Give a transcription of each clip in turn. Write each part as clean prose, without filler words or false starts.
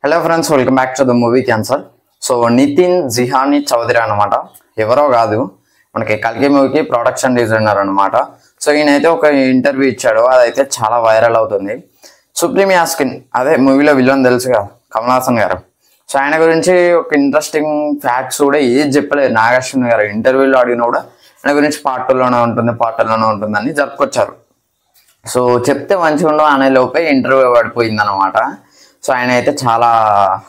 Hello friends, welcome back to the movie cancer. So Nitin Jihani Chaudhary అనమాట, ఎవరో కాదు, మనకి కల్కి మూవీకి ప్రొడక్షన్ డిజైనర్ అనమాట. సో ఈయనైతే ఒక ఇంటర్వ్యూ ఇచ్చాడు, అదైతే చాలా వైరల్ అవుతుంది. సుప్రీం యాస్కిన్, అదే మూవీలో విలన్ తెలుసుగా, కమల్ హాసన్ గారు. సో ఆయన గురించి ఒక ఇంట్రెస్టింగ్ ఫ్యాక్ట్స్ కూడా ఏది చెప్పలేదు నాగార్జున గారు. ఇంటర్వ్యూలో అడిగినా కూడా ఆయన గురించి పార్ట్ 2లోనే ఉంటుంది, పార్ట్ 2లోనే ఉంటుందని జరుపుకొచ్చారు. సో చెప్తే మంచిగా ఉండవు అనే లోపే ఇంటర్వ్యూ పడిపోయింది అనమాట. సో ఆయన అయితే చాలా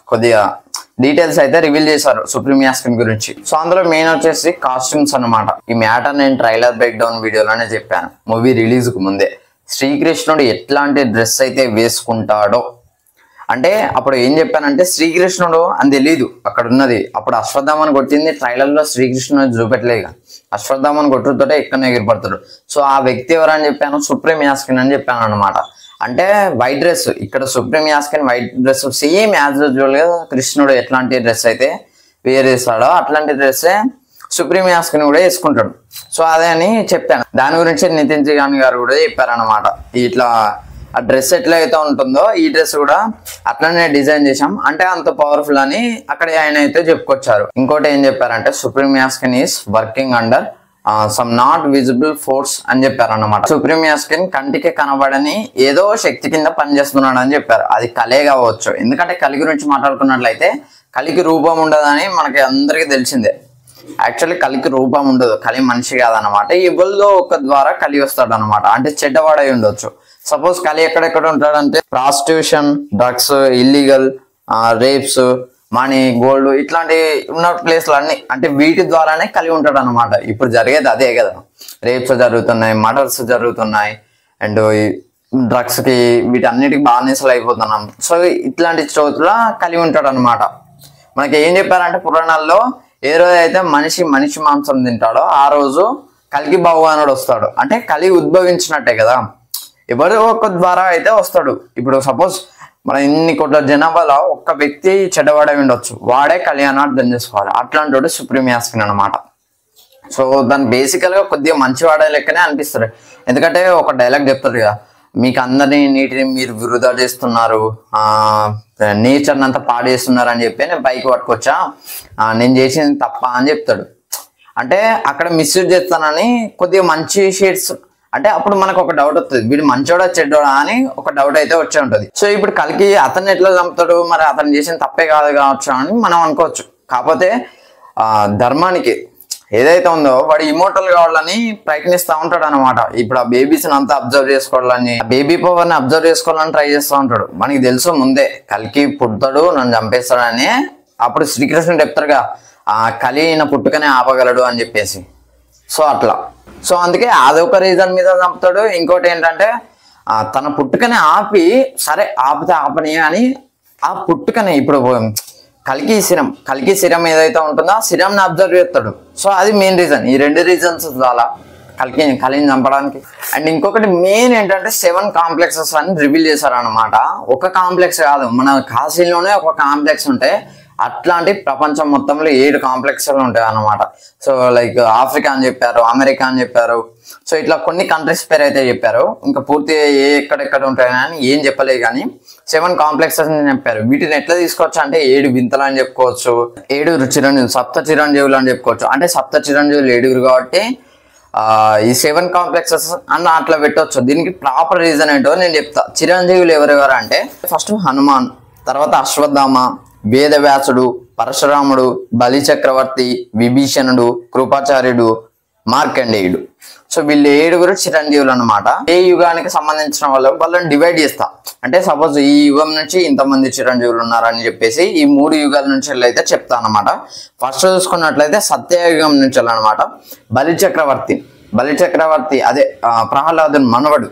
కొద్దిగా డీటెయిల్స్ అయితే రివీల్ చేశారు సుప్రీం యాస్కిన్ గురించి. సో అందులో మెయిన్ వచ్చేసి కాస్ట్యూమ్స్ అనమాట. ఈ మ్యాటర్ నేను ట్రైలర్ బ్రేక్ డౌన్ వీడియోలోనే చెప్పాను, మూవీ రిలీజ్ కు ముందే. శ్రీకృష్ణుడు ఎట్లాంటి డ్రెస్ అయితే వేసుకుంటాడో, అంటే అప్పుడు ఏం చెప్పానంటే శ్రీకృష్ణుడు అని తెలీదు అక్కడ ఉన్నది. అప్పుడు అశ్వత్థామని కొట్టింది ట్రైలర్ లో, శ్రీకృష్ణుడు చూపెట్టలేక అశ్వత్థామని కొట్టుతోటే ఎక్కడ ఎగిరిపడతాడు. సో ఆ వ్యక్తి ఎవరని చెప్పాను, సుప్రీం యాస్కిన్ అని చెప్పాను అనమాట. అంటే వైట్ డ్రెస్, ఇక్కడ supreme Yaskin white dress, same as usual గా కృష్ణుడు ఎట్లాంటి డ్రెస్ అయితే వేర్ చేస్తాడో అట్లాంటి డ్రెస్సే సుప్రీం యాస్కిన్ కూడా వేసుకుంటాడు. సో అదే అని చెప్పాను. దాని గురించి నితిన్ జిహానీ గారు కూడా చెప్పారనమాట. ఇట్లా ఆ డ్రెస్ ఎట్లయితే ఉంటుందో ఈ డ్రెస్ కూడా అట్లనే డిజైన్ చేశాం, అంటే అంత పవర్ఫుల్ అని అక్కడ ఆయన అయితే చెప్పుకొచ్చారు. ఇంకోటి ఏం చెప్పారంటే supreme Yaskin is working under some not visible force అని చెప్పారు అన్నమాట. సుప్రీం యాస్కిన్ కంటికి కనబడని ఏదో శక్తి కింద పనిచేస్తున్నాడు అని చెప్పారు. అది కలే కావచ్చు, ఎందుకంటే కలి గురించి మాట్లాడుకున్నట్లయితే కలికి రూపం ఉండదని మనకి అందరికీ తెలిసిందే. యాక్చువల్లీ కలికి రూపం ఉండదు, కలి మనిషి కాదనమాట. ఎవరిలో ఒక ద్వారా కలి వస్తాడు అనమాట, అంటే చెడ్డవాడై ఉండొచ్చు. సపోజ్ కలి ఎక్కడెక్కడ ఉంటాడంటే prostitution, drugs, illegal rapes, money, gold ఇట్లాంటి ఉన్న ప్లేస్లు అన్ని, అంటే వీటి ద్వారానే కలిగి ఉంటాడు అనమాట. ఇప్పుడు జరిగేది అదే కదా, రేప్స్ జరుగుతున్నాయి, మర్డర్స్ జరుగుతున్నాయి, అండ్ డ్రగ్స్ కి వీటన్నిటికి బానిసలు అయిపోతున్నాం. సో ఇట్లాంటి చోట్ల కలిగి ఉంటాడు అనమాట. మనకి ఏం చెప్పారంటే పురాణాల్లో, ఏ రోజు అయితే మనిషి మాంసం తింటాడో ఆ రోజు కలికి భగవానుడు వస్తాడు. అంటే కలి ఉద్భవించినట్టే కదా, ఎవరో ఒక ద్వారా అయితే వస్తాడు. ఇప్పుడు సపోజ్ మన ఇన్ని కోట్ల జనాభాలో ఒక్క వ్యక్తి చెడ్డవాడై ఉండొచ్చు, వాడే కళ్యాణం అర్థం చేసుకోవాలి. అట్లాంటి వాడు సుప్రీం యాస్కిన్ అనమాట. సో దాన్ని బేసికల్ గా కొద్దిగా మంచివాడే లెక్కనే అనిపిస్తాడు. ఎందుకంటే ఒక డైలాగ్ చెప్తాడు కదా, మీకు అందరినీ నీటిని మీరు వృధా చేస్తున్నారు, నేచర్ని అంతా పాడు చేస్తున్నారు అని చెప్పి నేను పైకి పట్టుకొచ్చా, నేను చేసింది తప్ప అని చెప్తాడు. అంటే అక్కడ మిస్యూజ్ చేస్తానని కొద్దిగా మంచి షేడ్స్, అంటే అప్పుడు మనకు ఒక డౌట్ వస్తుంది, వీడు మంచోడా చెడ్డోడా అని ఒక డౌట్ అయితే వచ్చే ఉంటుంది. సో ఇప్పుడు కలికి అతన్ని ఎట్లా చంపుతాడు, మరి అతను చేసిన తప్పే కాదు కావచ్చు అని మనం అనుకోవచ్చు. కాకపోతే ధర్మానికి ఏదైతే ఉందో వాడు ఇమోటల్ కావాలని ప్రయత్నిస్తూ ఉంటాడు అనమాట. ఇప్పుడు ఆ బేబీస్ని అంతా అబ్జర్వ్ చేసుకోవాలని, బేబీ పవర్ని అబ్జర్వ్ చేసుకోవాలని ట్రై చేస్తూ ఉంటాడు. మనకి తెలుసు ముందే కలికి పుడతాడు, నన్ను చంపేస్తాడని. అప్పుడు శ్రీకృష్ణుడు చెప్తారుగా, కలి ఈయన పుట్టుకనే ఆపగలడు అని చెప్పేసి. సో అట్లా, సో అందుకే అదొక రీజన్ మీద చంపుతాడు. ఇంకోటి ఏంటంటే తన పుట్టుకనే ఆపి, సరే ఆపితే ఆపని అని ఆ పుట్టుకనే, ఇప్పుడు కలికి శిరం ఏదైతే ఉంటుందో ఆ శిరంని అబ్జర్వ్ చేస్తాడు. సో అది మెయిన్ రీజన్. ఈ రెండు రీజన్స్ చాలా కలిని చంపడానికి. అండ్ ఇంకొకటి మెయిన్ ఏంటంటే 7 కాంప్లెక్సెస్ అని రివీల్ చేశారు అనమాట. ఒక కాంప్లెక్స్ కాదు, మన కాశీలోనే ఒక కాంప్లెక్స్ ఉంటే అట్లాంటి ప్రపంచం మొత్తంలో 7 కాంప్లెక్స్లు ఉంటాయి అన్నమాట. సో లైక్ ఆఫ్రికా అని చెప్పారు, అమెరికా అని చెప్పారు. సో ఇట్లా కొన్ని కంట్రీస్ పేరు అయితే చెప్పారు. ఇంకా పూర్తిగా ఎక్కడెక్కడ ఉంటాయని ఏం చెప్పలేదు, కానీ 7 కాంప్లెక్సెస్ అని చెప్పారు. వీటిని ఎట్లా తీసుకోవచ్చు అంటే 7 వింతలు అని చెప్పుకోవచ్చు, 7 చిరంజీవులు, సప్త చిరంజీవులు అని చెప్పుకోవచ్చు. అంటే సప్త చిరంజీవులు 7 కాబట్టి ఈ 7 కాంప్లెక్సెస్ అన్న అట్లా పెట్టవచ్చు. దీనికి ప్రాపర్ రీజన్ ఏంటో నేను చెప్తా. చిరంజీవులు ఎవరెవరు అంటే ఫస్ట్ హనుమాన్, తర్వాత అశ్వత్థామ, వేదవ్యాసుడు, పరశురాముడు, బలి చక్రవర్తి, విభీషణుడు, కృపాచార్యుడు, మార్కండేయుడు. సో వీళ్ళు 7 చిరంజీవులు అనమాట. ఏ యుగానికి సంబంధించిన వాళ్ళని డివైడ్ చేస్తా. అంటే సపోజ్ ఈ యుగం నుంచి ఇంతమంది చిరంజీవులు ఉన్నారని చెప్పేసి ఈ 3 యుగాల నుంచి అయితే చెప్తా అనమాట. ఫస్ట్ చూసుకున్నట్లయితే సత్యయుగం నుంచి అనమాట. బలి చక్రవర్తి అదే ప్రహ్లాదుని మనవడు.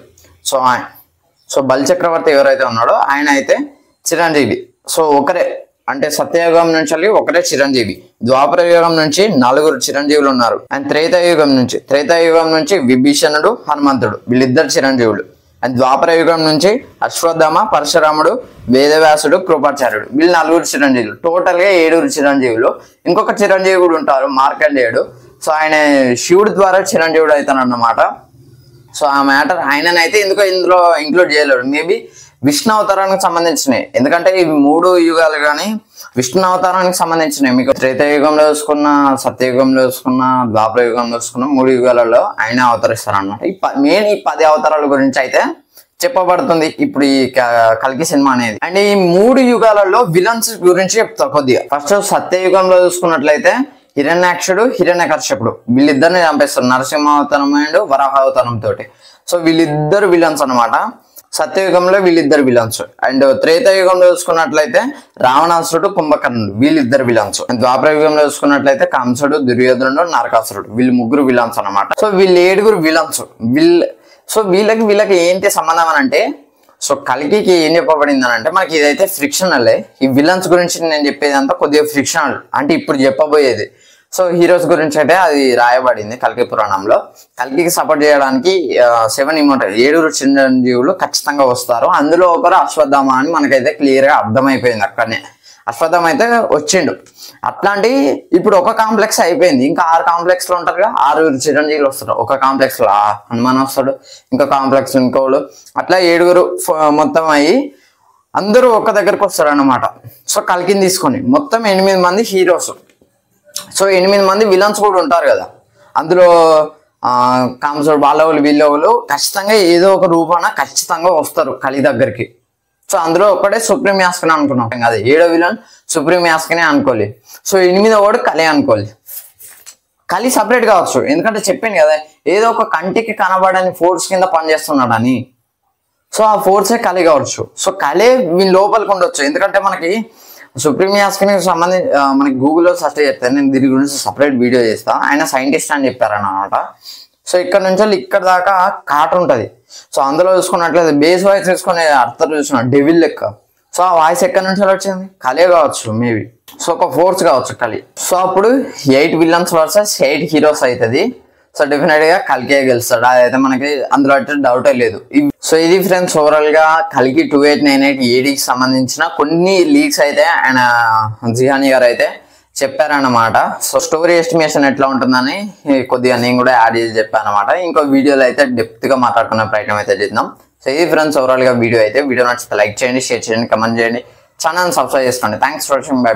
సో బలి చక్రవర్తి ఎవరైతే ఉన్నాడో ఆయన అయితే చిరంజీవి. సో ఒకరే, అంటే సత్యయుగం నుంచి ఒకరే చిరంజీవి. ద్వాపర యుగం నుంచి 4 చిరంజీవులు ఉన్నారు. అండ్ త్రేతాయుగం నుంచి విభీషణుడు, హనుమంతుడు, వీళ్ళిద్దరు చిరంజీవులు. అండ్ ద్వాపర యుగం నుంచి అశ్వత్థామ, పరశురాముడు, వేదవ్యాసుడు, కృపాచార్యుడు, వీళ్ళు 4 చిరంజీవులు. టోటల్ గా 7 చిరంజీవులు. ఇంకొక చిరంజీవి కూడా ఉంటారు, మార్కండేయుడు. సో ఆయన శివుడి ద్వారా చిరంజీవుడు అవుతాడు అన్నమాట. సో ఆ మ్యాటర్ ఆయననైతే ఎందుకో ఇందులో ఇంక్లూడ్ చేయలేడు. మేబీ విష్ణు అవతారానికి సంబంధించినవి. ఎందుకంటే ఈ 3 యుగాలు కానీ విష్ణు అవతారానికి సంబంధించినవి. మీకు త్రేతాయుగంలో చూసుకున్న, సత్యయుగంలో చూసుకున్న, ద్వాపర యుగంలో చూసుకున్న 3 యుగాలలో ఆయన అవతరిస్తారు అన్నమాట. మెయిన్ ఈ 10 అవతారాల గురించి అయితే చెప్పబడుతుంది ఇప్పుడు ఈ కల్కి సినిమా అనేది. అండ్ ఈ 3 యుగాలలో విలన్స్ గురించి చెప్తా కొద్దిగా. ఫస్ట్ సత్యయుగంలో చూసుకున్నట్లయితే హిరణ్యాక్షుడు, హిరణ్యకశ్యపుడు వీళ్ళిద్దరిని చంపేస్తారు నరసింహ అవతారం అండ్ వరాహ అవతారం తోటి. సో వీళ్ళిద్దరు విలన్స్ అనమాట. సత్యయుగంలో వీళ్ళిద్దరు విలన్స్. అండ్ త్రేతాయుగంలో చూసుకున్నట్లయితే రావణాసురుడు, కుంభకర్ణుడు వీళ్ళిద్దరు విలన్స్. ద్వాపర యుగంలో చూసుకున్నట్లయితే కంసుడు, దుర్యోధనుడు, నరకాసురుడు వీళ్ళు 3 విలన్స్ అనమాట. సో వీళ్ళు 7 విలన్స్. సో వీళ్ళకి ఏంటి సంబంధం అని అంటే, సో కల్కికి ఏం చెప్పబడింది అని అంటే, మనకి ఇదైతే ఫ్రిక్షనలే. ఈ విలన్స్ గురించి నేను చెప్పేది అంతా కొద్దిగా ఫ్రిక్షనల్, అంటే ఇప్పుడు చెప్పబోయేది. సో హీరోస్ గురించి అయితే అది రాయబడింది కల్కి పురాణంలో. కల్కికి సపోర్ట్ చేయడానికి 7 ఇమ్మోర్టల్ 7 చిరంజీవులు ఖచ్చితంగా వస్తారు. అందులో ఒకరు అశ్వత్థామ అని మనకైతే క్లియర్ గా అర్థమైపోయింది అక్కడనే. అశ్వత్థామ అయితే వచ్చిండు. అట్లాంటి ఇప్పుడు ఒక కాంప్లెక్స్ అయిపోయింది, ఇంకా 6 కాంప్లెక్స్ లో ఉంటారుగా, 6 చిరంజీవులు వస్తారు. ఒక కాంప్లెక్స్ లో హనుమాన్ వస్తాడు, ఇంకో కాంప్లెక్స్ ఇంకోళ్ళు, అట్లా 7 మొత్తం అయ్యి అందరూ ఒక దగ్గరకు వస్తారు అన్నమాట. సో కల్కిని తీసుకొని మొత్తం 8 మంది హీరోస్. సో 8 మంది విలన్స్ కూడా ఉంటారు కదా. అందులో కాంసుడు, వాళ్ళ వీళ్ళు ఖచ్చితంగా ఏదో ఒక రూపాన ఖచ్చితంగా వస్తారు కలి దగ్గరికి. సో అందులో ఒకటే సుప్రీం యాస్కనే అనుకున్నాం కదా. 7వ విలన్ సుప్రీం యాస్కనే అనుకోవాలి. సో 8వ వాడు కలి అనుకోవాలి. కలి సపరేట్ కావచ్చు, ఎందుకంటే చెప్పాను కదా ఏదో ఒక కంటికి కనబడని ఫోర్స్ కింద పనిచేస్తున్నాడని. సో ఆ ఫోర్సే కలి కావచ్చు. సో కలే వీళ్ళ లోపలికి ఉండొచ్చు. ఎందుకంటే మనకి సుప్రీం యాస్కని సంబంధించి మనకి గూగుల్లో సెర్చ్ చేస్తాను, నేను దీని గురించి సపరేట్ వీడియో చేస్తా. ఆయన సైంటిస్ట్ అని చెప్పారన్నమాట. సో ఇక్కడ నుంచి ఇక్కడ దాకా కాట ఉంటుంది. సో అందులో చూసుకున్నట్లయితే బేస్ వాయిస్ చూసుకునే అర్థం చూసిన డెవిల్ లెక్క. సో ఆ వాయిస్ ఎక్కడి నుంచి వచ్చింది? కలే కావచ్చు మేబీ. సో ఒక ఫోర్స్ కావచ్చు కలి. సో అప్పుడు 8 విలన్స్ వర్సెస్ 8 హీరోస్ అవుతుంది. సో డెఫినెట్ గా కల్కే గెలుస్తాడు, అదైతే మనకి అందులో అయితే డౌటే లేదు. సో ఇది ఫ్రెండ్స్ ఓవరాల్ గా కల్కి 2898 ADకి సంబంధించిన కొన్ని లీక్స్ అయితే ఆయన జిహానీ గారు అయితే చెప్పారన్నమాట. సో స్టోరీ ఎస్టిమేషన్ ఎట్లా ఉంటుందని కొద్దిగా నేను కూడా యాడ్ చేసి చెప్పాను అనమాట. ఇంకో వీడియోలో అయితే డెప్త్ గా మాట్లాడుకునే ప్రయత్నం అయితే చేద్దాం. సో ఇది ఫ్రెండ్స్ ఓవరాల్ గా వీడియో అయితే. వీడియో నచ్చితే లైక్ చేయండి, షేర్ చేయండి, కమెంట్ చేయండి, ఛానల్ సబ్స్క్రైబ్ చేసుకోండి. Thanks for watching. బై.